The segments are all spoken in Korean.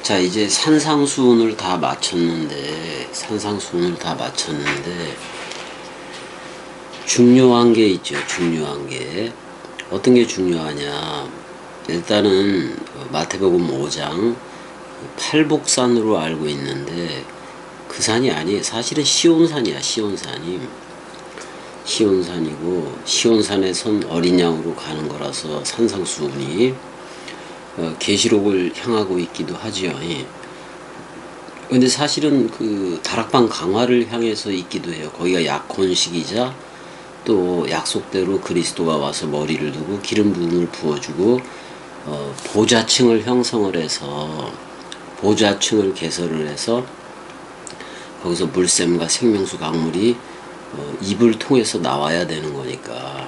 자, 이제 산상수훈을 다 마쳤는데, 중요한 게 있죠. 중요한 게. 어떤 게 중요하냐. 일단은 마태복음 5장 팔복산으로 알고 있는데, 그 산이 아니에요. 사실은 시온산이야. 시온산이고, 시온산에 선 어린 양으로 가는 거라서 산상수훈이 계시록을 향하고 있기도 하지요. 예. 근데 사실은 그 다락방 강화를 향해서 있기도 해요. 거기가 약혼식이자 또 약속대로 그리스도가 와서 머리를 두고 기름 부음을 부어주고 보좌층을 형성을 해서 보좌층을 개설을 해서 거기서 물샘과 생명수 강물이 입을 통해서 나와야 되는 거니까.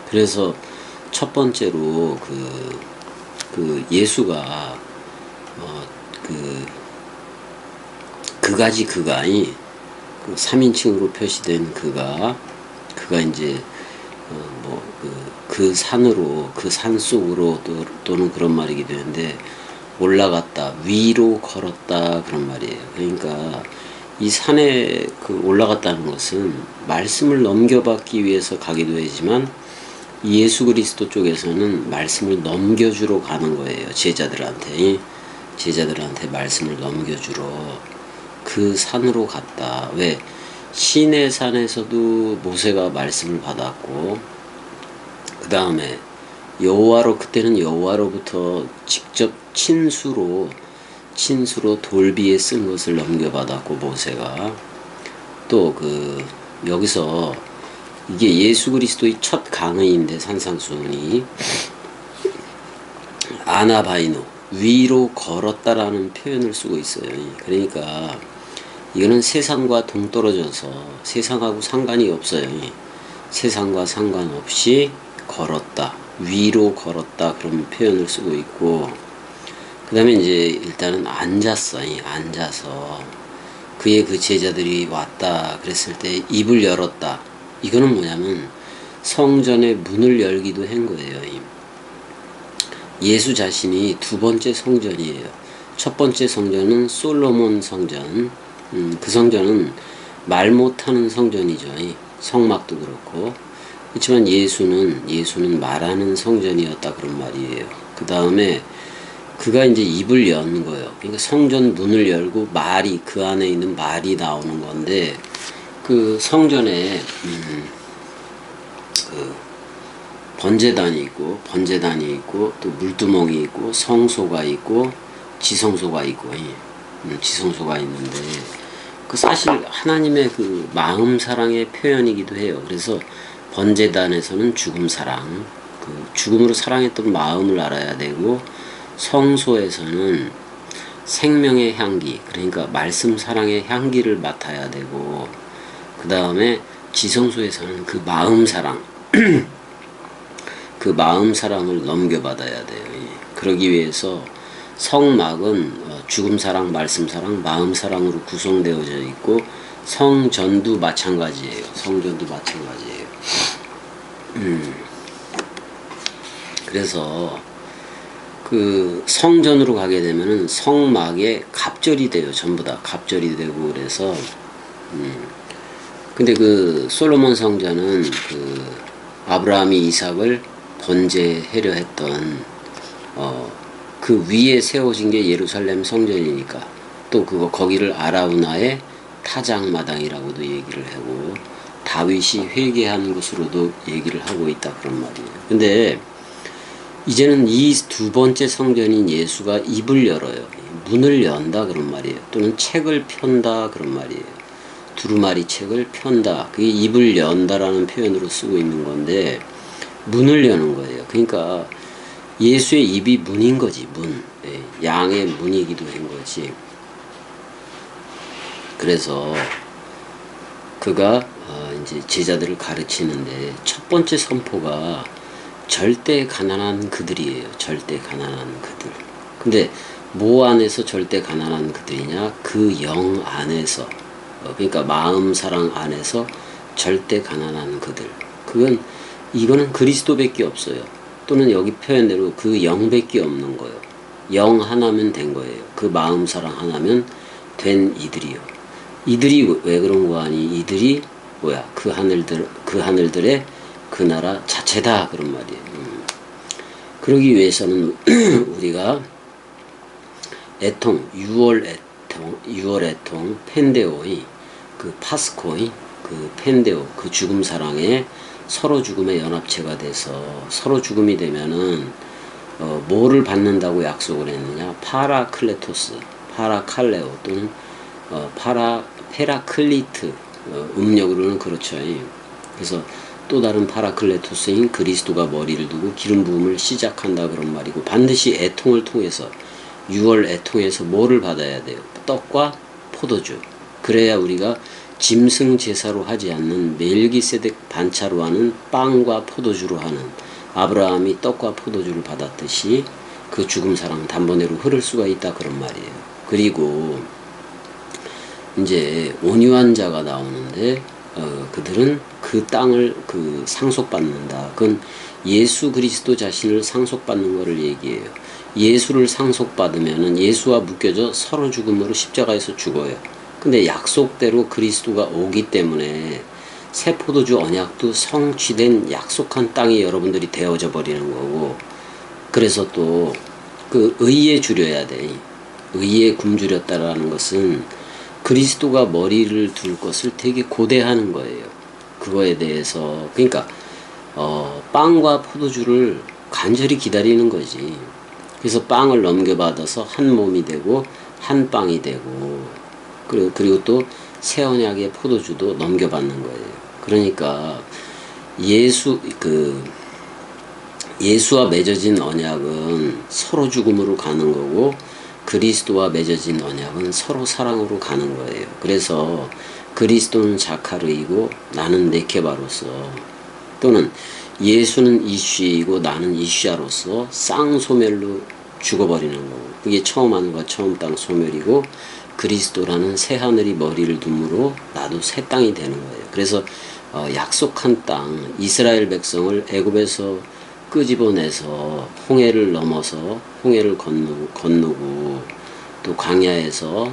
그래서 첫 번째로 그 예수가 그가지 그가이 그 3인칭으로 표시된 그가 이제 그 산으로 그 산 속으로 또는 그런 말이기도 했는데 올라갔다 위로 걸었다 그런 말이에요. 그러니까 이 산에 그 올라갔다는 것은 말씀을 넘겨받기 위해서 가기도 하지만 예수 그리스도 쪽에서는 말씀을 넘겨주러 가는 거예요. 제자들한테 말씀을 넘겨주러 그 산으로 갔다. 왜? 시내 산에서도 모세가 말씀을 받았고 그 다음에 그때는 여호와로부터 직접 친수로 돌비에 쓴 것을 넘겨받았고 모세가 또 여기서 이게 예수 그리스도의 첫 강의인데 산상수훈이 아나바이노 위로 걸었다라는 표현을 쓰고 있어요. 그러니까 이거는 세상과 동떨어져서 세상하고 상관이 없어요. 세상과 상관없이 걸었다 위로 걸었다 그런 표현을 쓰고 있고 그 다음에 이제 일단은 앉아서 그의 그 제자들이 왔다 그랬을 때 입을 열었다. 이거는 뭐냐면 성전의 문을 열기도 한 거예요. 예수 자신이 두 번째 성전이에요. 첫 번째 성전은 솔로몬 성전. 그 성전은 말 못하는 성전이죠. 성막도 그렇고. 그렇지만 예수는 말하는 성전이었다 그런 말이에요. 그 다음에 그가 이제 입을 연 거예요. 그러니까 성전 문을 열고 그 안에 있는 말이 나오는 건데 그 성전에 번제단이 있고 또 물두멍이 있고 성소가 있고 지성소가 있고 지성소가 있는데 그 사실 하나님의 그 마음 사랑의 표현이기도 해요. 그래서 번제단에서는 죽음 사랑, 그 죽음으로 사랑했던 마음을 알아야 되고 성소에서는 생명의 향기, 그러니까 말씀 사랑의 향기를 맡아야 되고 그 다음에 지성소에서는 그 마음 사랑 그 마음 사랑을 넘겨받아야 돼요. 그러기 위해서 성막은 죽음 사랑, 말씀 사랑, 마음 사랑으로 구성되어져 있고 성전도 마찬가지예요. 그래서 그 성전으로 가게 되면은 성막에 갑절이 돼요. 전부 다 갑절이 되고 그래서 근데 그 솔로몬 성전은 그 아브라함이 이삭을 번제하려 했던 그 위에 세워진 게 예루살렘 성전이니까 또 거기를 아라우나의 타작마당이라고도 얘기를 하고 다윗이 회개한 곳으로도 얘기를 하고 있다 그런 말이에요. 근데 이제는 이 두 번째 성전인 예수가 입을 열어요. 문을 연다 그런 말이에요. 또는 책을 편다 그런 말이에요. 두루마리 책을 편다. 그게 입을 연다라는 표현으로 쓰고 있는 건데 문을 여는 거예요. 그러니까 예수의 입이 문인 거지. 문. 양의 문이기도 한 거지. 그래서 그가 이제 제자들을 가르치는데 첫 번째 선포가 절대 가난한 그들이에요. 절대 가난한 그들. 근데 뭐 안에서 절대 가난한 그들이냐? 그 영 안에서 그러니까 마음 사랑 안에서 절대 가난한 그들. 이거는 그리스도밖에 없어요. 또는 여기 표현대로 그 영밖에 없는 거예요. 영 하나면 된 거예요. 그 마음 사랑 하나면 된 이들이요. 이들이 왜 그런 거 아니? 이들이 뭐야? 그 하늘들의 그 나라 자체다 그런 말이에요. 그러기 위해서는 우리가 애통, 6월 애통, 펜데오의 그 파스코의 그 펜데오, 그 죽음 사랑에 서로 죽음의 연합체가 돼서 서로 죽음이 되면은 뭐를 받는다고 약속을 했느냐? 파라클레토스, 파라칼레오 또는 페라클리트, 음력으로는 그렇죠. 그래서 또 다른 파라클레토스인 그리스도가 머리를 두고 기름 부음을 시작한다 그런 말이고, 반드시 애통을 통해서 6월 애통에서 뭐를 받아야 돼요? 떡과 포도주. 그래야 우리가 짐승 제사로 하지 않는 멜기세덱 반차로 하는 빵과 포도주로 하는, 아브라함이 떡과 포도주를 받았듯이 그 죽음 사랑 단번에로 흐를 수가 있다 그런 말이에요. 그리고 이제 온유한 자가 나오는데 그들은 그 땅을 상속받는다. 그건 예수 그리스도 자신을 상속받는 것을 얘기해요. 예수를 상속받으면은 예수와 묶여져 서로 죽음으로 십자가에서 죽어요. 근데 약속대로 그리스도가 오기 때문에 새 포도주 언약도 성취된 약속한 땅이 여러분들이 되어져 버리는 거고, 그래서 또 그 의에 줄여야 돼. 의에 굶주렸다라는 것은 그리스도가 머리를 둘 것을 되게 고대하는 거예요. 그거에 대해서 그러니까 빵과 포도주를 간절히 기다리는 거지. 그래서 빵을 넘겨받아서 한 몸이 되고 한 빵이 되고, 그리고 또 새 언약의 포도주도 넘겨받는 거예요. 그러니까 예수와 맺어진 언약은 서로 죽음으로 가는 거고, 그리스도와 맺어진 언약은 서로 사랑으로 가는 거예요. 그래서 그리스도는 자카르이고 나는 네케바로서, 또는 예수는 이슈이고 나는 이슈아로서 쌍소멸로 죽어버리는 거고, 그게 처음 하늘과 처음 땅 소멸이고, 그리스도라는 새 하늘이 머리를 둠으로 나도 새 땅이 되는 거예요. 그래서 약속한 땅, 이스라엘 백성을 애굽에서 끄집어내서 홍해를 넘어서 홍해를 건너고 또 광야에서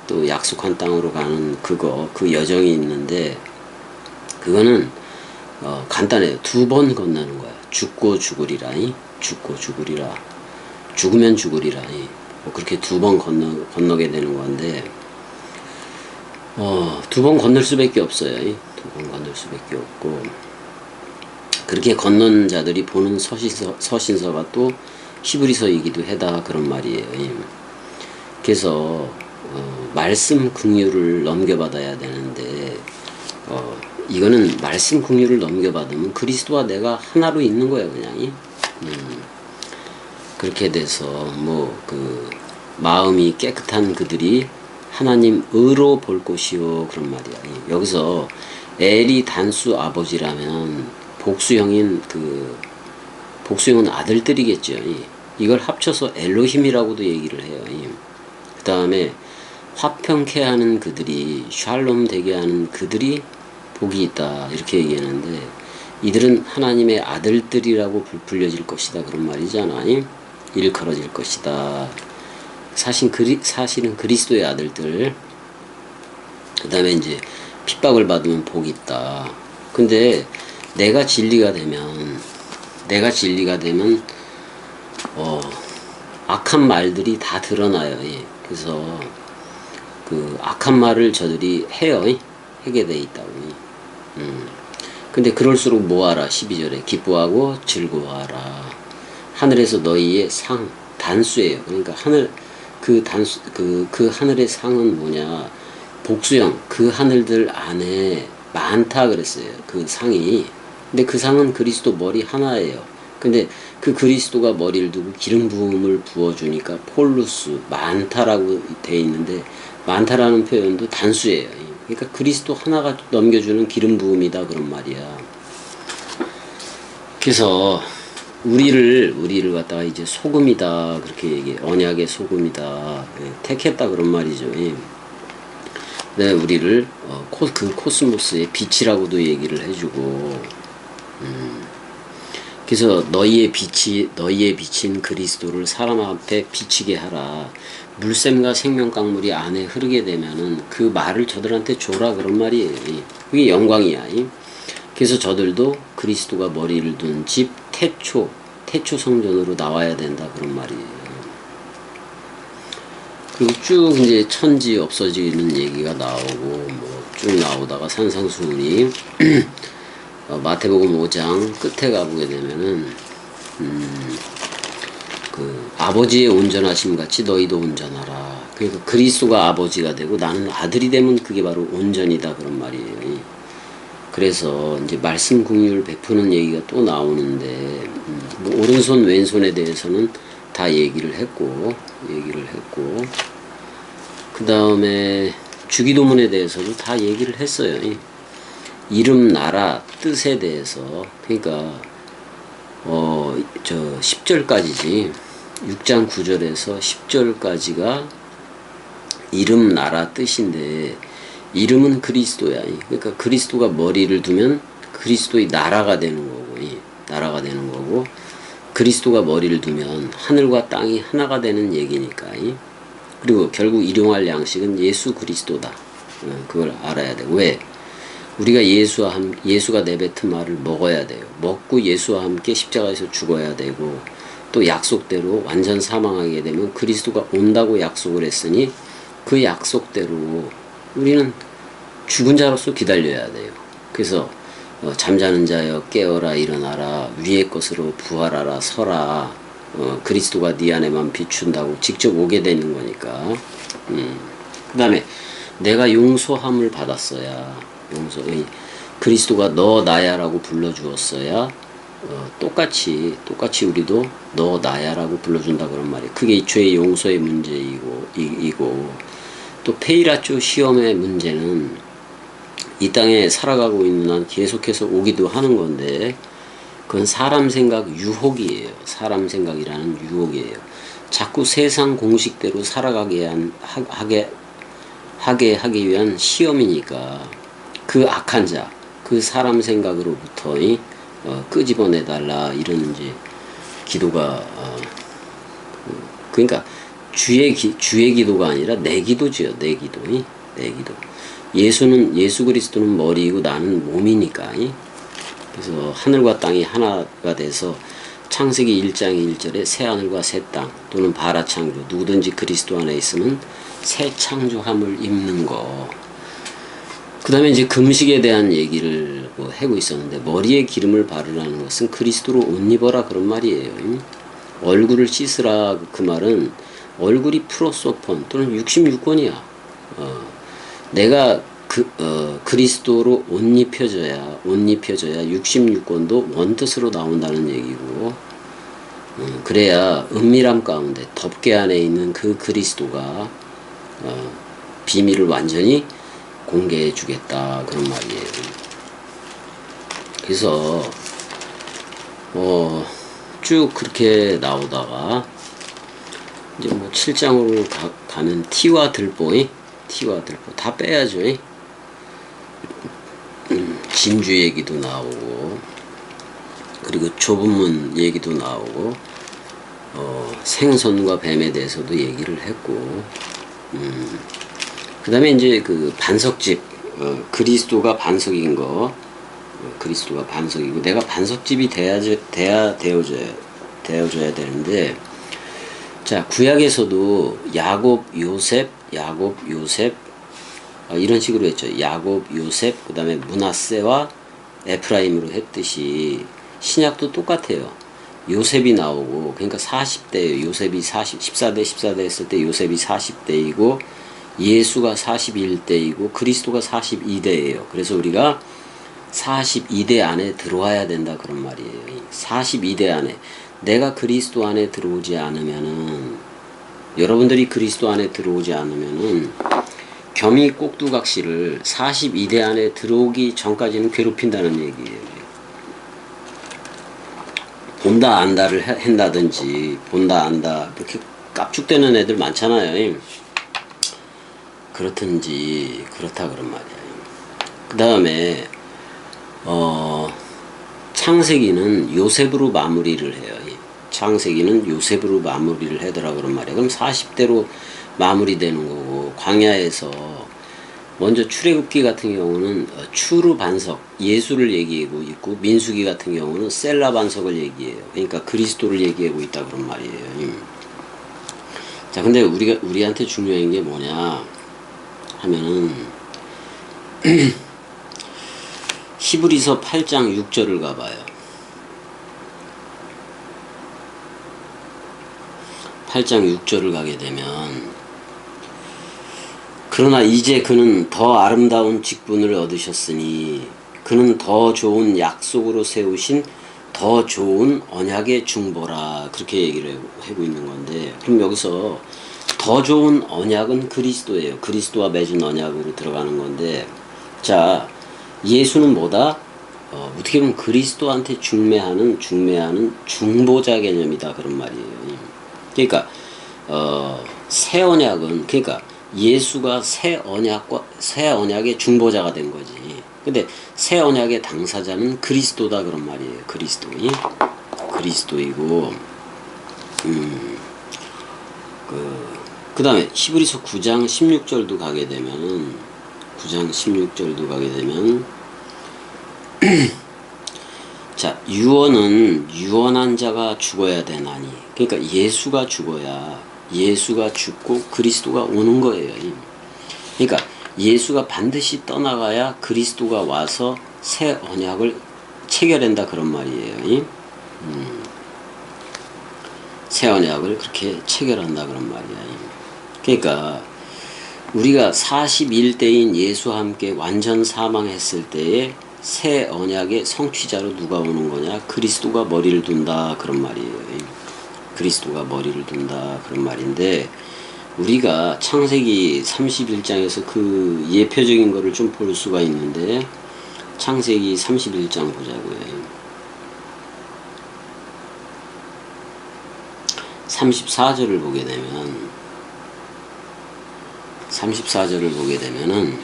또 약속한 땅으로 가는 그 여정이 있는데, 그거는 간단해요. 2번 건너는 거야. 죽고 죽으리라, 죽으면 죽으리라. 그렇게 2번 건너게 되는 건데, 2번 건널 수밖에 없어요. 2번 건널 수밖에 없고, 그렇게 건넌 자들이 보는 서신서가 또 히브리서이기도 하다 그런 말이에요. 그래서 말씀 긍휼을 넘겨받아야 되는데, 이거는 말씀 긍휼을 넘겨받으면 그리스도와 내가 하나로 있는 거야 그냥. 그렇게 돼서 마음이 깨끗한 그들이 하나님 의로 볼 것이요 그런 말이야. 여기서 엘이 단수 아버지라면 복수형은 아들들이겠죠. 이걸 합쳐서 엘로힘이라고도 얘기를 해요. 그 다음에 화평케 하는 그들이, 샬롬 되게 하는 그들이 복이 있다 이렇게 얘기하는데, 이들은 하나님의 아들들이라고 불려질 것이다 그런 말이잖아. 일컬어질 것이다. 사실은 그리스도의 아들들. 그 다음에 이제 핍박을 받으면 복이 있다. 근데 내가 진리가 되면 악한 말들이 다 드러나요. 그래서 그 악한 말을 저들이 해요. 하게 돼 있다고. 근데 그럴수록 뭐하라? 12절에 기뻐하고 즐거워하라. 하늘에서 너희의 상, 단수예요. 그러니까 그 하늘의 상은 뭐냐? 복수형, 그 하늘들 안에 많다 그랬어요. 그 상이. 근데 그 상은 그리스도 머리 하나예요. 근데 그 그리스도가 머리를 두고 기름 부음을 부어주니까 폴루스, 많다라고 돼 있는데, 많다라는 표현도 단수예요. 그러니까 그리스도 하나가 넘겨주는 기름 부음이다 그런 말이야. 그래서 우리를 갖다가 이제 소금이다 그렇게 얘기해. 언약의 소금이다, 택했다 그런 말이죠. 네, 우리를 그 코스모스의 빛이라고도 얘기를 해주고, 그래서 너희의 빛인 그리스도를 사람 앞에 비치게 하라. 물샘과 생명 강물이 안에 흐르게 되면은 그 말을 저들한테 줘라 그런 말이에요. 그게 영광이야. 그래서 저들도 그리스도가 머리를 둔 집 태초 성전으로 나와야 된다 그런 말이에요. 그리고 쭉 이제 천지 없어지는 얘기가 나오고 뭐 쭉 나오다가 산상수훈이 마태복음 5장 끝에 가보게 되면은 그 아버지의 온전하심 같이 너희도 온전하라. 그러니까 그리스도가 아버지가 되고 나는 아들이 되면 그게 바로 온전이다 그런 말이에요. 그래서 이제 말씀 긍휼을 베푸는 얘기가 또 나오는데 뭐 오른손 왼손에 대해서는 다 얘기를 했고 그 다음에 주기도문에 대해서도 다 얘기를 했어요. 이름 나라 뜻에 대해서 그러니까 저 10절까지지 6장 9절에서 10절까지가 이름 나라 뜻인데 이름은 그리스도야. 그러니까 그리스도가 머리를 두면 그리스도의 나라가 되는 거고 그리스도가 머리를 두면 하늘과 땅이 하나가 되는 얘기니까. 그리고 결국 일용할 양식은 예수 그리스도다. 그걸 알아야 돼. 왜? 우리가 예수가 내뱉은 말을 먹어야 돼요. 먹고 예수와 함께 십자가에서 죽어야 되고 또 약속대로 완전 사망하게 되면 그리스도가 온다고 약속을 했으니 그 약속대로 우리는 죽은 자로서 기다려야 돼요. 그래서 잠자는 자여 깨어라 일어나라 위의 것으로 부활하라 서라 그리스도가 네 안에만 비춘다고 직접 오게 되는 거니까. 그 다음에 내가 용서함을 받았어야 그리스도가 너 나야라고 불러주었어야 똑같이 우리도 너 나야라고 불러준다 그런 말이에요. 그게 죄의 용서의 문제이고 또 페이라쪼 시험의 문제는 이 땅에 살아가고 있는 한 계속해서 오기도 하는 건데 그건 사람 생각 유혹이에요. 사람 생각이라는 유혹이에요. 자꾸 세상 공식대로 살아가게 하기 위한 시험이니까 그 악한 자, 그 사람 생각으로부터 끄집어내달라 이런 이제 기도가 그러니까 주의 기도가 아니라 내 기도지요. 내 기도. 예수 그리스도는 머리이고 나는 몸이니까. 그래서 하늘과 땅이 하나가 돼서 창세기 1장 1절에 새 하늘과 새 땅 또는 바라창조 누구든지 그리스도 안에 있으면 새 창조함을 입는 거. 그 다음에 이제 금식에 대한 얘기를 하고 있었는데 머리에 기름을 바르라는 것은 그리스도로 옷 입어라 그런 말이에요. 얼굴을 씻으라 그 말은 얼굴이 프로소폰 또는 66권이야. 내가 그리스도로 옷 입혀져야 66권도 원뜻으로 나온다는 얘기고 그래야 은밀함 가운데 덮개 안에 있는 그 그리스도가 비밀을 완전히 공개해 주겠다 그런 말이에요. 그래서 쭉 그렇게 나오다가 이제 뭐 7장으로 가면 티와 들보 다 빼야죠. 진주 얘기도 나오고 그리고 좁은 문 얘기도 나오고 생선과 뱀에 대해서도 얘기를 했고 그 다음에 이제 그 반석집 그리스도가 반석인 거 그리스도가 반석이고 내가 반석집이 되어줘야 되는데 자 구약에서도 야곱 요셉 이런 식으로 했죠. 야곱 요셉 그 다음에 므낫세와 에프라임으로 했듯이 신약도 똑같아요. 요셉이 나오고 그러니까 40대예요. 요셉이 14대 했을 때 요셉이 40대이고 예수가 41대이고 그리스도가 42대예요. 그래서 우리가 42대 안에 들어와야 된다 그런 말이에요. 42대 안에 내가 그리스도 안에 들어오지 않으면은 여러분들이 그리스도 안에 들어오지 않으면은 겸이 꼭두각시를 42대 안에 들어오기 전까지는 괴롭힌다는 얘기예요. 본다 안다를 한다든지 본다 안다 그렇게 깝죽대는 애들 많잖아요. 그렇다 그런 말이에요. 그 다음에 창세기는 요셉으로 마무리를 해요. 창세기는 요셉으로 마무리를 하더라 그런 말이에요. 그럼 40대로 마무리되는 거고, 광야에서 먼저 출애굽기 같은 경우는 추루 반석, 예수를 얘기하고 있고, 민수기 같은 경우는 셀라 반석을 얘기해요. 그러니까 그리스도를 얘기하고 있다 그런 말이에요. 자, 근데 우리한테 중요한 게 뭐냐 하면은 히브리서 8장 6절을 가봐요. 8장 6절을 가게 되면, 그러나 이제 그는 더 아름다운 직분을 얻으셨으니 그는 더 좋은 약속으로 세우신 더 좋은 언약의 중보라, 그렇게 얘기를 하고 있는 건데, 그럼 여기서 더 좋은 언약은 그리스도예요. 그리스도와 맺은 언약으로 들어가는 건데, 자, 예수는 뭐다? 어떻게 보면 그리스도한테 중매하는 중보자 개념이다 그런 말이에요. 그러니까 새 언약은, 그러니까 예수가 새 언약의 중보자가 된 거지. 근데 새 언약의 당사자는 그리스도다 그런 말이에요. 그리스도이고, 그 다음에 히브리서 9장 16절도 가게 되면, 자, 유언은 유언한 자가 죽어야 되나니, 그러니까 예수가 죽어야, 예수가 죽고 그리스도가 오는 거예요. 그러니까 예수가 반드시 떠나가야 그리스도가 와서 새 언약을 체결한다 그런 말이에요. 새 언약을 그렇게 체결한다 그런 말이야. 그러니까 우리가 41대인 예수와 함께 완전 사망했을 때에 새 언약의 성취자로 누가 오는 거냐? 그리스도가 머리를 둔다 그런 말이에요. 그리스도가 머리를 둔다 그런 말인데, 우리가 창세기 31장에서 그 예표적인 거를 좀 볼 수가 있는데, 창세기 31장 보자고요. 34절을 보게 되면은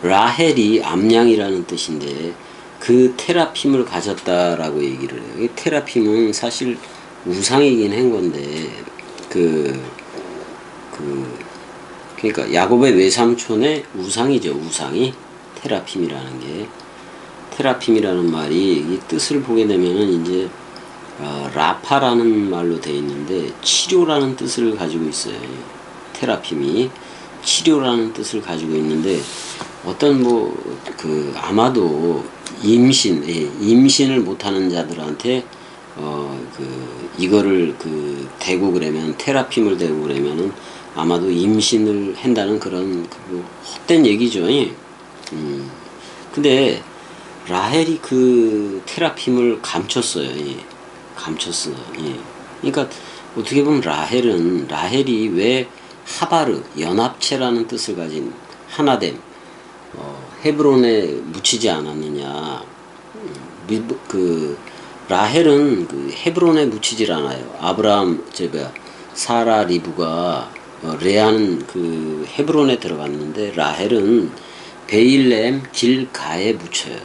라헬이 암양이라는 뜻인데, 그 테라핌을 가졌다라고 얘기를 해요. 이 테라핌은 사실 우상이긴 한 건데, 그러니까 야곱의 외삼촌의 우상이죠. 우상이 테라핌이라는 게, 테라핌이라는 말이 이 뜻을 보게 되면은 이제 라파라는 말로 되어 있는데 치료라는 뜻을 가지고 있어요. 테라핌이 치료라는 뜻을 가지고 있는데, 어떤 아마도 임신을 못하는 자들한테 이거를 대고 그러면, 테라핌을 대고 그러면은 아마도 임신을 한다는 그런 헛된 얘기죠. 근데 라헬이 그 테라핌을 감췄어요. 그러니까 어떻게 보면 라헬이 왜 하바르, 연합체라는 뜻을 가진 하나됨, 헤브론에 묻히지 않았느냐. 라헬은 헤브론에 묻히질 않아요. 사라 리브가 레아는 헤브론에 들어갔는데, 라헬은 베일렘 길가에 묻혀요.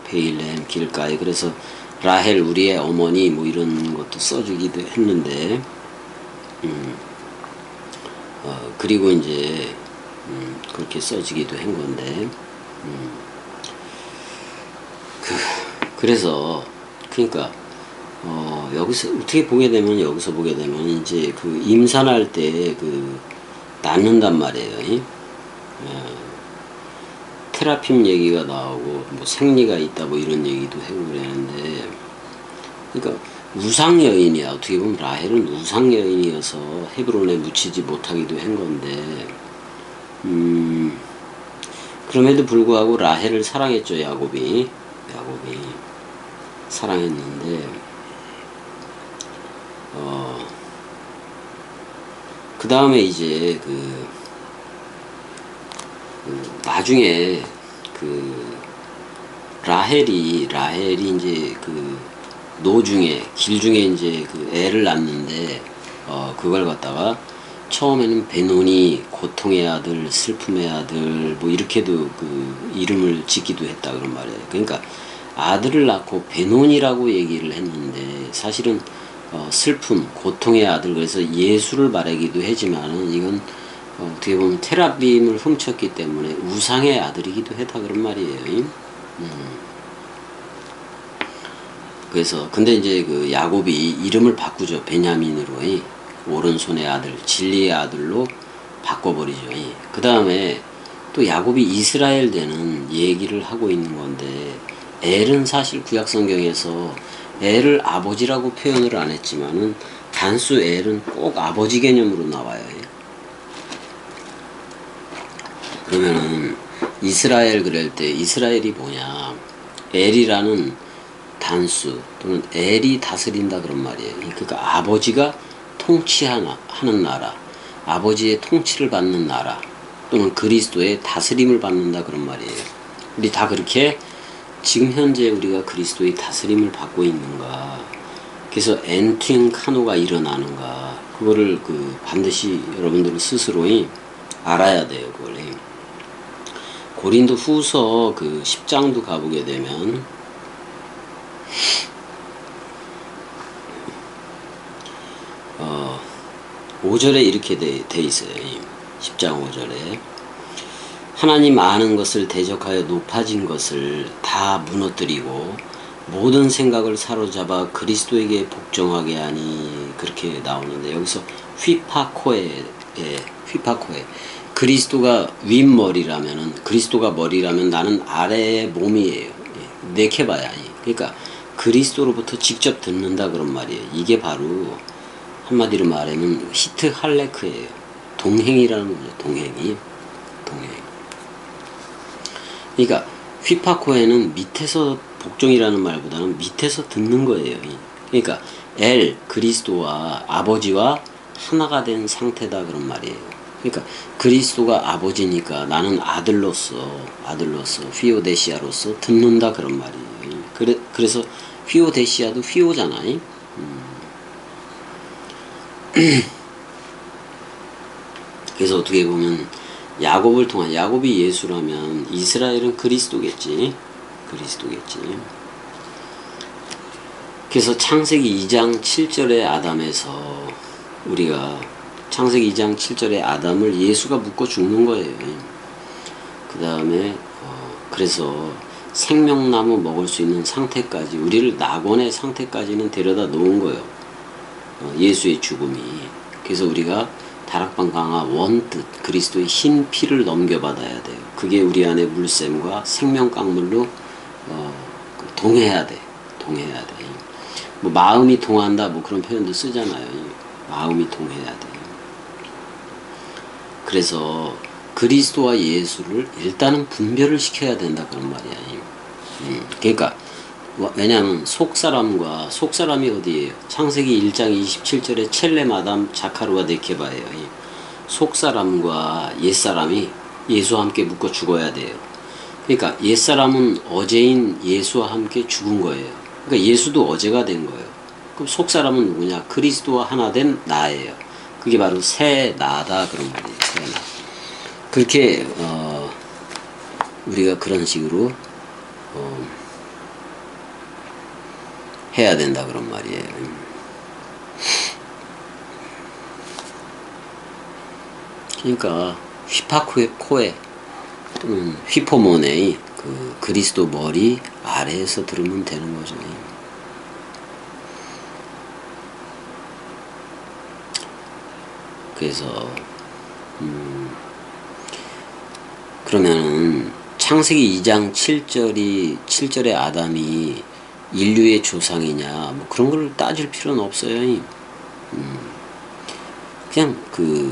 베일렘 길가에. 그래서 라헬 우리의 어머니 이런 것도 써주기도 했는데, 그리고 이제 그렇게 써지기도 한 건데, 그래서 그러니까 여기서 어떻게 보게 되면, 이제 임산할 때 낳는단 말이에요. 테라핌 얘기가 나오고 생리가 있다 이런 얘기도 하고 그러는데, 그러니까 우상 여인이야. 어떻게 보면 라헬은 우상 여인이어서 헤브론에 묻히지 못하기도 한 건데, 그럼에도 불구하고 라헬을 사랑했죠. 야곱이 사랑했는데, 그 다음에 이제 나중에 라헬이 이제 길 중에 이제 애를 낳는데, 그걸 갖다가 처음에는 베노니, 고통의 아들, 슬픔의 아들 이렇게도 이름을 짓기도 했다 그런 말이에요. 그러니까 아들을 낳고 베논이라고 얘기를 했는데 사실은 슬픔, 고통의 아들, 그래서 예수를 말하기도 하지만은 이건 어떻게 보면 테라빔을 훔쳤기 때문에 우상의 아들이기도 하다 그런 말이에요. 그래서 근데 이제 그 야곱이 이름을 바꾸죠. 베냐민으로 오른손의 아들, 진리의 아들로 바꿔버리죠. 그 다음에 또 야곱이 이스라엘 되는 얘기를 하고 있는 건데, 엘은 사실 구약성경에서 엘을 아버지라고 표현을 안 했지만은 단수 엘은 꼭 아버지 개념으로 나와요. 그러면은 이스라엘 그럴 때 이스라엘이 뭐냐, 엘이라는 단수 또는 엘이 다스린다 그런 말이에요. 그러니까 아버지가 통치하는 나라, 아버지의 통치를 받는 나라, 또는 그리스도의 다스림을 받는다 그런 말이에요. 우리 다 그렇게 지금 현재 우리가 그리스도의 다스림을 받고 있는가, 그래서 엔트링카노가 일어나는가, 그거를 반드시 여러분들 스스로 알아야 돼요. 그걸 고린도 후서 10장도 가보게 되면 5절에 이렇게 돼 있어요. 10장 5절에 하나님 아는 것을 대적하여 높아진 것을 다 무너뜨리고 모든 생각을 사로잡아 그리스도에게 복종하게 하니, 그렇게 나오는데 여기서 휘파코에 그리스도가 윗머리라면은, 그리스도가 머리라면 나는 아래의 몸이에요. 네케바야. 그러니까 그리스도로부터 직접 듣는다 그런 말이에요. 이게 바로 한마디로 말하면 히트 할레크예요. 동행이라는 거죠. 동행. 그러니까 휘파코에는 밑에서 복종이라는 말보다는 밑에서 듣는 거예요. 그러니까 엘, 그리스도와 아버지와 하나가 된 상태다 그런 말이에요. 그러니까 그리스도가 아버지니까 나는 아들로서 휘오데시아로서 듣는다 그런 말이에요. 그래서 휘오데시아도 휘오잖아요. 그래서 어떻게 보면 야곱을 통한, 야곱이 예수라면 이스라엘은 그리스도겠지. 그래서 창세기 2장 7절의 아담에서 우리가 창세기 2장 7절의 아담을 예수가 묶어 죽는 거예요. 그 다음에 그래서 생명나무 먹을 수 있는 상태까지, 우리를 낙원의 상태까지는 데려다 놓은 거예요. 예수의 죽음이. 그래서 우리가 다락방 강화 원뜻 그리스도의 흰 피를 넘겨받아야 돼요. 그게 우리 안에 물샘과 생명 강물로 동해야 돼. 뭐 마음이 동한다 뭐 그런 표현도 쓰잖아요. 마음이 동해야 돼. 그래서 그리스도와 예수를 일단은 분별을 시켜야 된다 그런 말이야. 그러니까 왜냐하면 속사람이 어디예요? 창세기 1장 27절에 첼렘 아담 자카루와 네케바예요. 속사람과 옛사람이 예수와 함께 묶어 죽어야 돼요. 그러니까 옛사람은 어제인 예수와 함께 죽은 거예요. 그러니까 예수도 어제가 된 거예요. 그럼 속사람은 누구냐? 그리스도와 하나 된 나예요. 그게 바로 새 나다 그런 말이에요. 새 나. 그렇게 우리가 그런 식으로 해야 된다 그런 말이에요. 그러니까 휘파코에 또는 휘포모네의 그리스도 머리 아래에서 들으면 되는 거죠. 그래서 그러면은 창세기 2장 7절의 아담이 인류의 조상이냐 뭐 그런 걸 따질 필요는 없어요. 그냥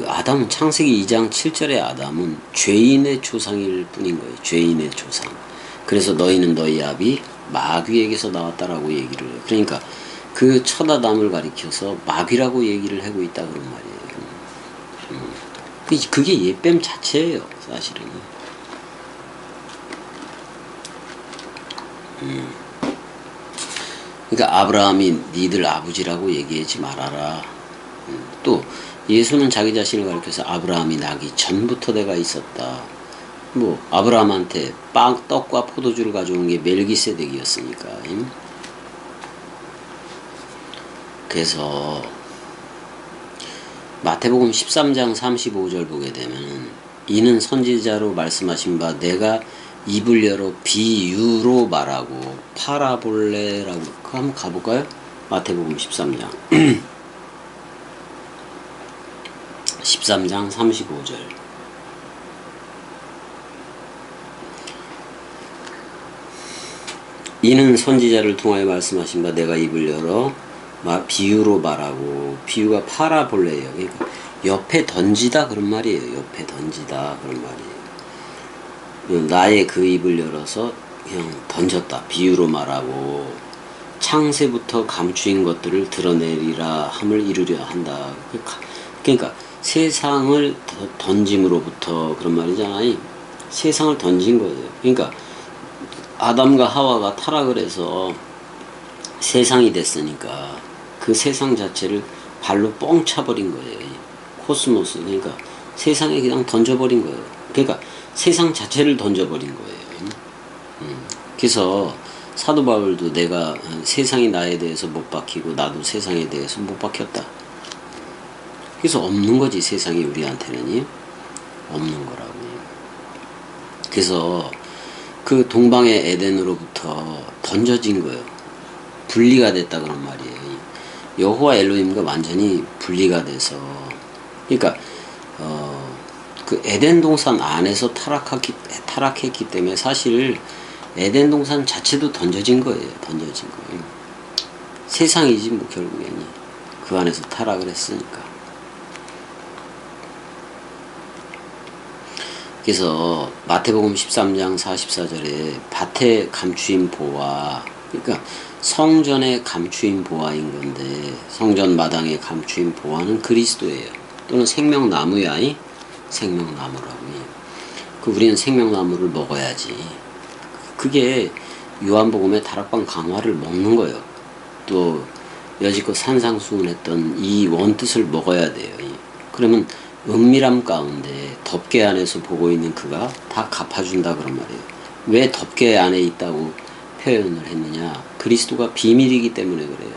아담은 창세기 2장 7절의 아담은 죄인의 조상일 뿐인 거예요. 죄인의 조상. 그래서 너희는 너희 아비 마귀에게서 나왔다라고 얘기를 해요. 그러니까 그 첫 아담을 가리켜서 마귀라고 얘기를 하고 있다 그런 말이에요. 그게 예뱀 자체예요, 사실은. 그러니까 아브라함이 니들 아버지라고 얘기하지 말아라. 또 예수는 자기 자신을 가리켜서 아브라함이 나기 전부터 내가 있었다. 뭐 아브라함한테 떡과 포도주를 가져온 게 멜기세덱이었으니까. 그래서 마태복음 13장 35절 보게 되면 이는 선지자로 말씀하신 바 내가 입을 열어 비유로 말하고 파라볼레라고. 그거 한번 가볼까요? 마태복음 13장 13장 35절. 이는 선지자를 통하여 말씀하신 바 내가 입을 열어 비유로 말하고. 비유가 파라볼레예요. 그러니까 옆에 던지다 그런 말이에요. 옆에 던지다 그런 말이에요. 나의 그 입을 열어서 그냥 던졌다. 비유로 말하고 창세부터 감추인 것들을 드러내리라 함을 이루려 한다. 그러니까 세상을 던짐으로부터 그런 말이잖아요. 세상을 던진 거예요. 그러니까 아담과 하와가 타락을 해서 세상이 됐으니까 그 세상 자체를 발로 뻥 차버린 거예요. 코스모스. 그러니까 세상에 그냥 던져버린 거예요. 그러니까 세상 자체를 던져버린 거예요. 그래서 사도 바울도 내가 세상이 나에 대해서 못 박히고 나도 세상에 대해서 못 박혔다. 그래서 없는 거지. 세상이 우리한테는 없는 거라고. 그래서 그 동방의 에덴으로부터 던져진 거예요. 분리가 됐다 그런 말이에요. 여호와 엘로힘과 완전히 분리가 돼서. 그러니까 그 에덴 동산 안에서 타락했기 때문에 사실 에덴 동산 자체도 던져진 거예요. 던져진 거예요. 세상이지 뭐 결국에는 그 안에서 타락을 했으니까. 그래서 마태복음 13장 44절에 밭에 감추인 보화, 그러니까 성전에 감추인 보화인 건데 성전 마당에 감추인 보화는 그리스도예요. 또는 생명나무야. 생명나무라고. 그 우리는 생명나무를 먹어야지. 그게 요한복음의 다락방 강화를 먹는 거예요. 또 여지껏 산상수훈했던 이 원뜻을 먹어야 돼요. 그러면 은밀함 가운데 덮개 안에서 보고 있는 그가 다 갚아준다 그런 말이에요. 왜 덮개 안에 있다고 표현을 했느냐? 그리스도가 비밀이기 때문에 그래요.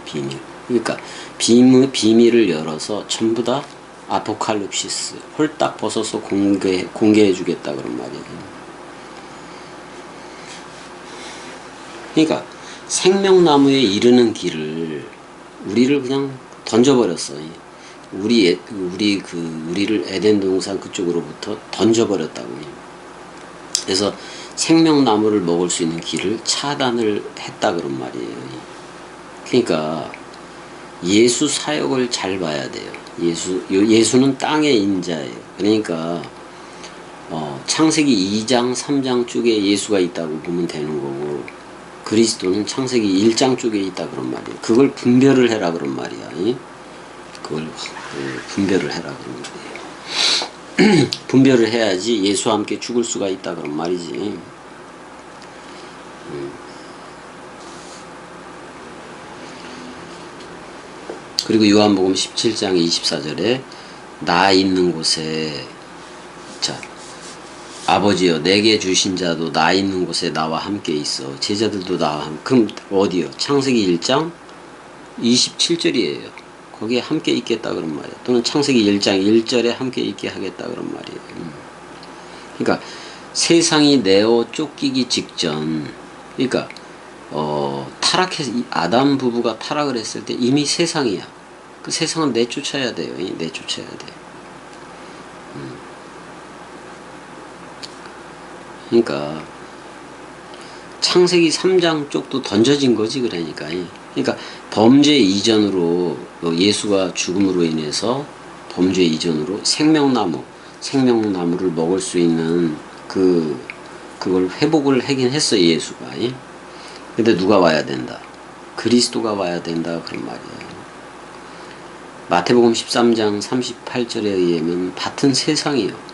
비밀. 그러니까 비밀을 열어서 전부 다 아포칼립시스, 홀딱 벗어서 공개해 주겠다 그런 말이에요. 그러니까 생명나무에 이르는 길을 우리를 그냥 던져버렸어요. 우리를 에덴 동산 그쪽으로부터 던져버렸다고. 그래서 생명나무를 먹을 수 있는 길을 차단을 했다 그런 말이에요. 그러니까 예수 사역을 잘 봐야 돼요. 예수는 땅의 인자예요. 그러니까 창세기 2장 3장 쪽에 예수가 있다고 보면 되는 거고, 그리스도는 창세기 1장 쪽에 있다 그런 말이에요. 그걸 분별을 해라 그런 말이야. 그걸 분별을 해라 그런 말이에요. 분별을 해야지 예수와 함께 죽을 수가 있다 그런 말이지. 그리고 요한복음 17장 24절에 나 있는 곳에, 자, 아버지여 내게 주신 자도 나 있는 곳에 나와 함께 있어. 제자들도 나와 함께. 그럼 어디요? 창세기 1장 27절이에요. 거기에 함께 있겠다 그런 말이에요. 또는 창세기 1장 1절에 함께 있게 하겠다 그런 말이에요. 그러니까 세상이 내어 쫓기기 직전, 그러니까 아담 부부가 타락을 했을 때 이미 세상이야. 그 세상은 내쫓아야 돼요. 내쫓아야 돼. 그러니까 창세기 3장 쪽도 던져진 거지. 그러니까 범죄 이전으로 예수가 죽음으로 인해서 범죄 이전으로 생명나무를 먹을 수 있는 그걸 회복을 하긴 했어 예수가. 근데 누가 와야 된다? 그리스도가 와야 된다 그런 말이에요. 마태복음 13장 38절에 의하면 밭은 세상이요.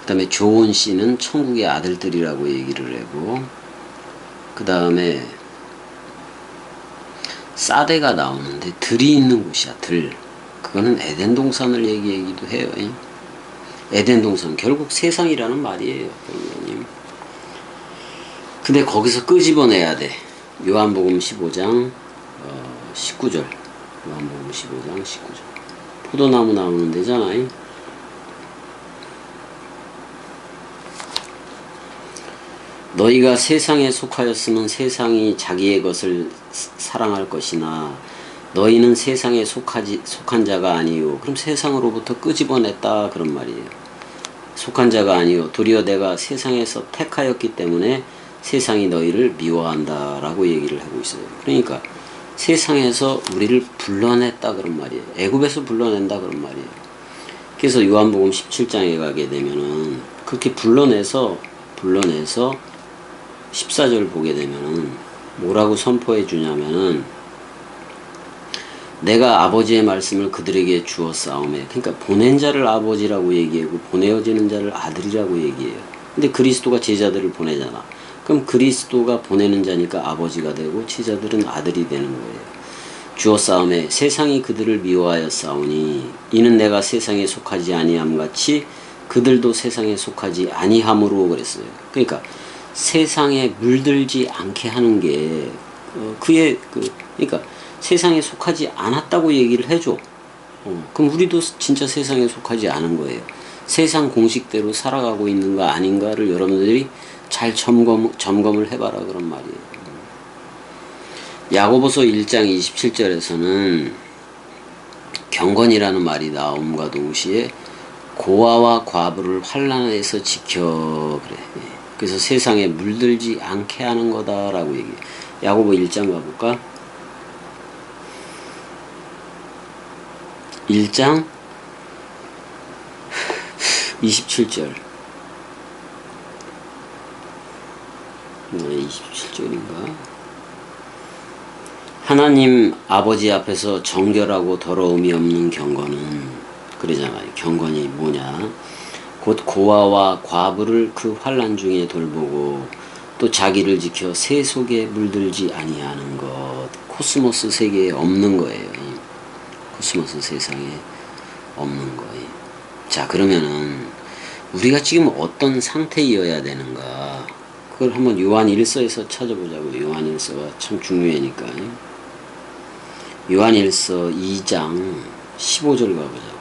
그 다음에 좋은 씨는 천국의 아들들이라고 얘기를 하고, 그 다음에 사대가 나오는데 들이 있는 곳이야. 들. 그거는 에덴 동산을 얘기하기도 해요. 에덴 동산 결국 세상이라는 말이에요. 그러면. 근데 거기서 끄집어내야 돼. 요한복음 15장 19절. 요한복음 15장 19절. 포도나무 나오는 데잖아요. 너희가 세상에 속하였으면 세상이 자기의 것을 사랑할 것이나 너희는 세상에 속한 자가 아니요. 그럼 세상으로부터 끄집어냈다 그런 말이에요. 속한 자가 아니요. 도리어 내가 세상에서 택하였기 때문에 세상이 너희를 미워한다 라고 얘기를 하고 있어요. 그러니까 세상에서 우리를 불러냈다 그런 말이에요. 애굽에서 불러낸다 그런 말이에요. 그래서 요한복음 17장에 가게 되면은 그렇게 불러내서 14절 보게 되면은 뭐라고 선포해 주냐면은 내가 아버지의 말씀을 그들에게 주었사오매. 그러니까 보낸 자를 아버지라고 얘기하고 보내어지는 자를 아들이라고 얘기해요. 근데 그리스도가 제자들을 보내잖아. 그럼 그리스도가 보내는 자니까 아버지가 되고 제자들은 아들이 되는 거예요. 주었사오매 세상이 그들을 미워하였사오니 이는 내가 세상에 속하지 아니함 같이 그들도 세상에 속하지 아니함으로 그랬어요. 그러니까 세상에 물들지 않게 하는 게 그러니까 세상에 속하지 않았다고 얘기를 해줘. 그럼 우리도 진짜 세상에 속하지 않은 거예요. 세상 공식대로 살아가고 있는 거 아닌가를 여러분들이 잘 점검을 해봐라 그런 말이에요. 야고보서 1장 27절에서는 경건이라는 말이 나옴과 동시에 고아와 과부를 환난에서 지켜 그래. 그래서 세상에 물들지 않게 하는 거다라고 얘기해. 야고보 1장 가볼까? 1장 27절. 27절인가? 하나님 아버지 앞에서 정결하고 더러움이 없는 경건은 그러잖아요. 경건이 뭐냐? 곧 고아와 과부를 그 환난 중에 돌보고 또 자기를 지켜 새 속에 물들지 아니하는 것. 코스모스 세계에 없는 거예요. 코스모스 세상에 없는 거예요. 자, 그러면은 우리가 지금 어떤 상태이어야 되는가? 그걸 한번 요한 1서에서 찾아보자고. 요한 1서가 참 중요하니까. 요한 1서 2장 15절 가보자고.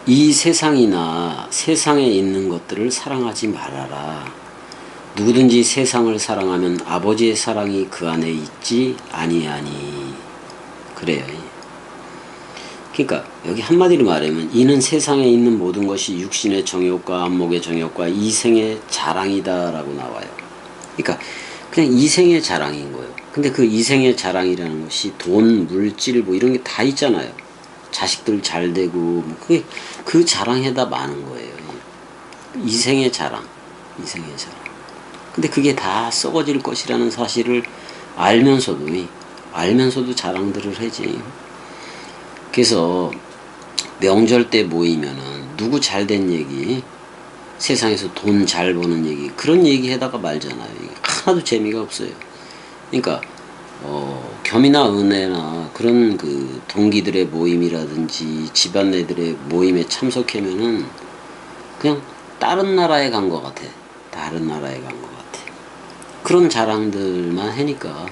이 세상이나 세상에 있는 것들을 사랑하지 말아라. 누구든지 세상을 사랑하면 아버지의 사랑이 그 안에 있지 아니하니. 그래요. 그러니까 여기 한마디로 말하면 이는 세상에 있는 모든 것이 육신의 정욕과 안목의 정욕과 이생의 자랑이다 라고 나와요. 그러니까 그냥 이생의 자랑인 거예요. 근데 그 이생의 자랑이라는 것이 돈, 물질 뭐 이런 게 다 있잖아요. 자식들 잘 되고 뭐 그게 그 자랑에다 많은 거예요. 이생의 자랑. 근데 그게 다 썩어질 것이라는 사실을 알면서도 자랑들을 하지. 그래서 명절 때 모이면은 누구 잘된 얘기, 세상에서 돈 잘 버는 얘기, 그런 얘기 해다가 말잖아요. 하나도 재미가 없어요. 그러니까 겸이나 은혜나 그런 그 동기들의 모임이라든지 집안내들의 모임에 참석하면은 그냥 다른 나라에 간 것 같아. 그런 자랑들만 하니까.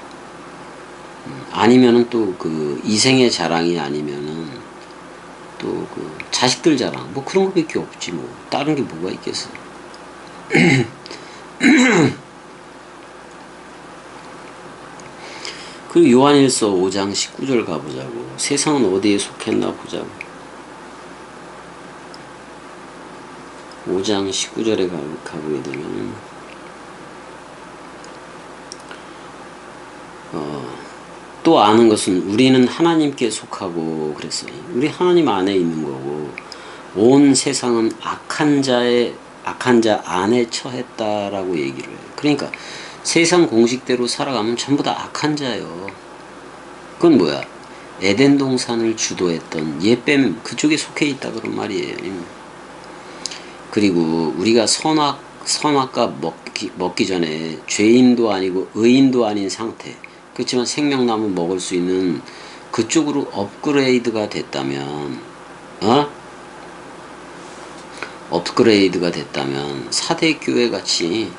아니면은 또 그 이생의 자랑이 아니면은 또 그 자식들 자랑 뭐 그런 거밖에 없지 뭐. 다른 게 뭐가 있겠어. 그리고 요한일서 5장 19절 가보자고. 세상은 어디에 속했나 보자고. 5장 19절에 가보게 되면 또 아는 것은 우리는 하나님께 속하고 그랬어요. 우리 하나님 안에 있는 거고 온 세상은 악한 자 안에 처했다라고 얘기를 해요. 그러니까 세상 공식대로 살아가면 전부 다 악한 자예요. 그건 뭐야? 에덴 동산을 주도했던 옛뱀 그쪽에 속해 있다 그런 말이에요. 그리고 우리가 선악과 먹기 전에 죄인도 아니고 의인도 아닌 상태. 그렇지만 생명나무 먹을 수 있는 그쪽으로 업그레이드가 됐다면, 어? 업그레이드가 됐다면 사대교회 같이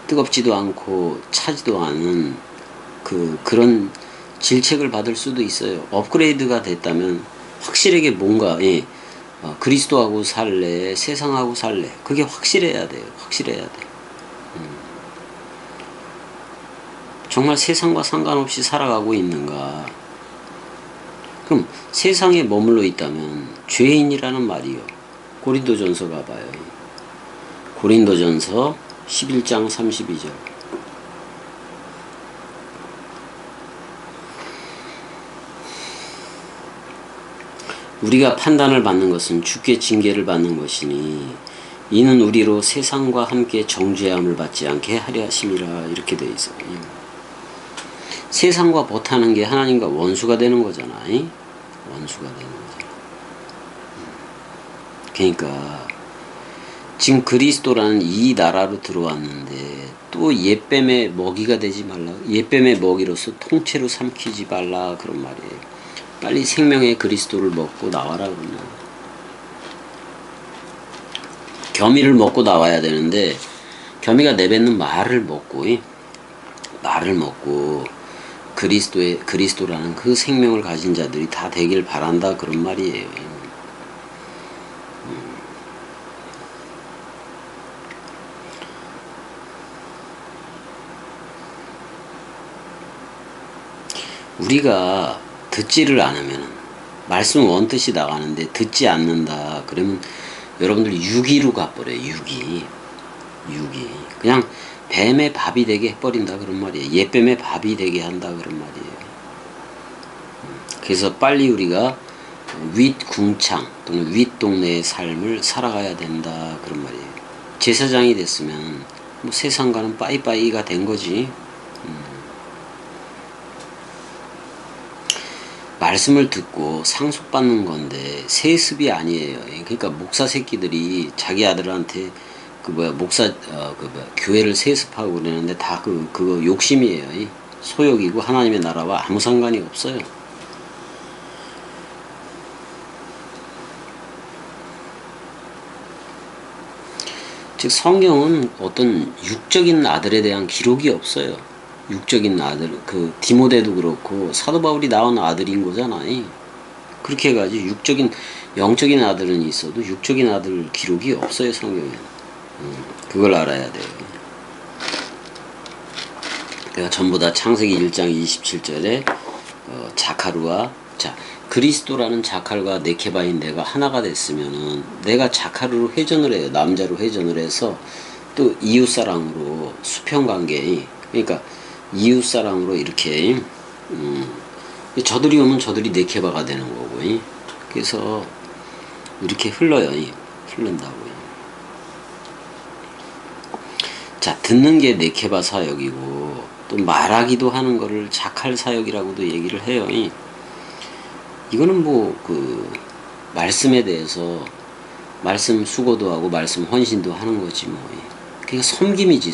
뜨겁지도 않고 차지도 않은 그런 질책을 받을 수도 있어요. 업그레이드가 됐다면 확실하게 뭔가 그리스도하고 살래, 세상하고 살래, 그게 확실해야 돼요. 확실해야 돼. 정말 세상과 상관없이 살아가고 있는가? 그럼 세상에 머물러 있다면 죄인이라는 말이요. 고린도전서 가봐요. 고린도전서 11장 32절. 우리가 판단을 받는 것은 주께 징계를 받는 것이니 이는 우리로 세상과 함께 정죄함을 받지 않게 하려 하심이라. 이렇게 돼 있어요. 세상과 못하는 게 하나님과 원수가 되는 거잖아. 원수가 되는 거잖아. 그러니까 지금 그리스도라는 이 나라로 들어왔는데 또 옛뱀의 먹이가 되지 말라. 옛뱀의 먹이로서 통째로 삼키지 말라. 그런 말이에요. 빨리 생명의 그리스도를 먹고 나와라. 그러면 겸이를 먹고 나와야 되는데 겸이가 내뱉는 말을 먹고 그리스도라는 그 생명을 가진 자들이 다 되길 바란다. 그런 말이에요. 우리가 듣지를 않으면 말씀 원뜻이 나가는데 듣지 않는다. 그러면 여러분들 유기로 가버려요. 유기. 그냥 뱀의 밥이 되게 해버린다. 그런 말이에요. 옛뱀의 밥이 되게 한다. 그런 말이에요. 그래서 빨리 우리가 윗궁창 또는 윗동네의 삶을 살아가야 된다. 그런 말이에요. 제사장이 됐으면 뭐 세상과는 빠이빠이가 된 거지. 말씀을 듣고 상속받는 건데 세습이 아니에요. 그러니까 목사 새끼들이 자기 아들한테 교회를 세습하고 그러는데 다 그거 욕심이에요. 소욕이고 하나님의 나라와 아무 상관이 없어요. 즉 성경은 어떤 육적인 아들에 대한 기록이 없어요. 육적인 아들, 디모데도 그렇고 사도 바울이 낳은 아들인 거잖아. 그렇게 해가지고 영적인 아들은 있어도 육적인 아들 기록이 없어요. 성경에는. 그걸 알아야 돼요. 그러니까 전부 다 창세기 1장 27절에 자카루와 그리스도라는 자칼과 네케바인 내가 하나가 됐으면은 내가 자카루로 회전을 해요. 남자로 회전을 해서 또 이웃사랑으로 수평관계, 그러니까 이웃사랑으로 이렇게 저들이 오면 저들이 네케바가 되는 거고, 그래서 이렇게 흘러요. 흐른다고요. 자, 듣는 게 네케바 사역이고 또 말하기도 하는 거를 자칼 사역이라고도 얘기를 해요. 이거는 말씀에 대해서 말씀 수고도 하고 말씀 헌신도 하는 거지 뭐. 그러니까 섬김이지.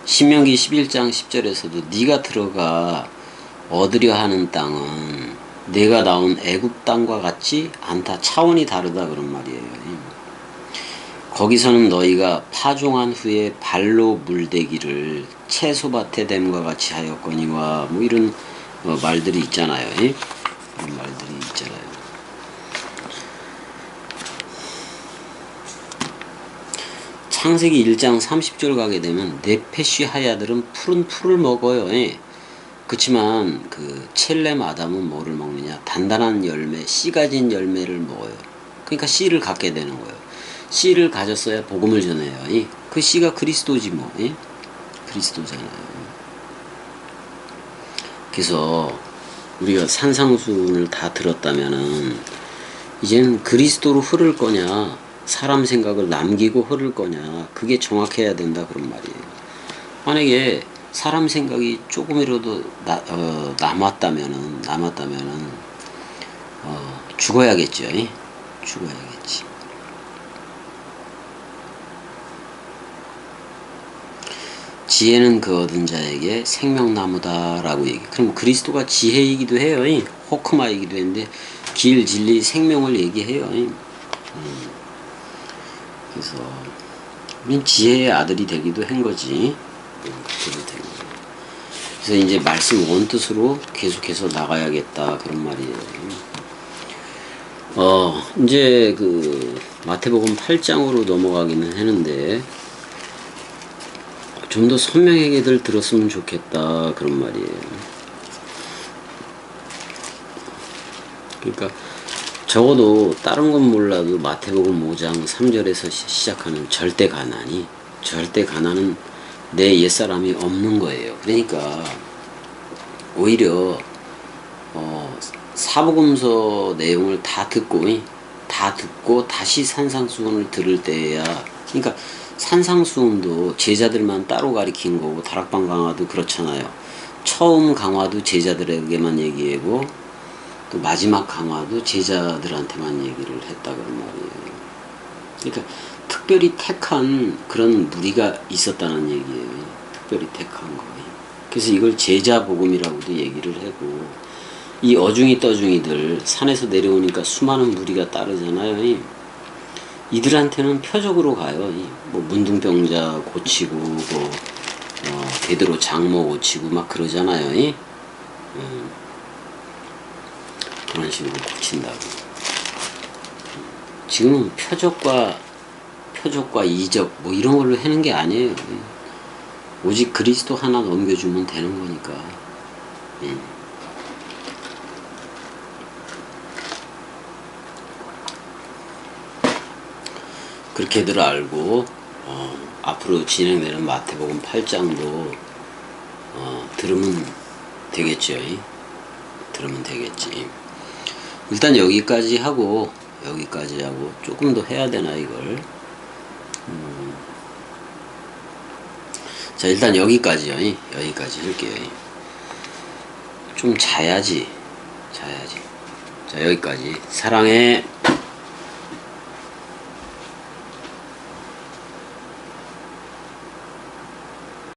신명기 11장 10절에서도 네가 들어가 얻으려 하는 땅은 내가 나온 애굽 땅과 같지 않다. 차원이 다르다. 그런 말이에요. 거기서는 너희가 파종한 후에 발로 물대기를 채소밭에 댐과 같이 하였거니와 뭐 이런 말들이 있잖아요. 이런 말들이 있잖아요. 창세기 1장 30절 가게 되면 네페시 하야들은 푸른 풀을 먹어요. 그렇지만 첼렘 아담은 뭐를 먹느냐? 단단한 열매, 씨 가진 열매를 먹어요. 그러니까 씨를 갖게 되는 거예요. 씨를 가졌어야 복음을 전해요. 그 씨가 그리스도지 뭐. 그리스도잖아요. 그래서 우리가 산상수훈을 다 들었다면은 이제는 그리스도로 흐를 거냐, 사람 생각을 남기고 흐를 거냐, 그게 정확해야 된다. 그런 말이에요. 만약에 사람 생각이 조금이라도 남았다면은 죽어야겠죠. 죽어야겠지. 지혜는 그 얻은 자에게 생명나무다라고 얘기. 그럼 그리스도가 지혜이기도 해요. 호크마이기도 했는데 길, 진리, 생명을 얘기해요. 그래서 지혜의 아들이 되기도 한 거지. 그렇게도 되고. 그래서 이제 말씀 원뜻으로 계속해서 나가야겠다 그런 말이에요. 이제 그 마태복음 8장으로 넘어가기는 하는데 좀 더 선명하게들 들었으면 좋겠다 그런 말이에요. 그러니까 적어도 다른 건 몰라도 마태복음 5장 3절에서 시작하는 절대 가난은 내 옛사람이 없는 거예요. 그러니까 오히려 사복음서 내용을 다 듣고 다시 산상수훈을 들을 때야, 그러니까 산상수훈도 제자들만 따로 가리킨 거고 다락방 강화도 그렇잖아요. 처음 강화도 제자들에게만 얘기하고 또 마지막 강화도 제자들한테만 얘기를 했다 그런 말이에요. 그러니까 특별히 택한 그런 무리가 있었다는 얘기예요. 특별히 택한 거. 그래서 이걸 제자복음이라고도 얘기를 하고, 이 어중이 떠중이들 산에서 내려오니까 수많은 무리가 따르잖아요. 이들한테는 표적으로 가요. 뭐 문둥병자 고치고 뭐 베드로 장모 고치고 막 그러잖아요. 그런 식으로 고친다고. 지금은 표적과 이적 뭐 이런 걸로 하는 게 아니에요. 오직 그리스도 하나 넘겨주면 되는 거니까. 그렇게들 알고 앞으로 진행되는 마태복음 8장도 들으면 되겠죠. 들으면 되겠지. 일단 여기까지 하고 조금 더 해야 되나 이걸. 자, 일단 여기까지요. 여기까지 할게요. 좀 자야지. 자, 여기까지. 사랑해.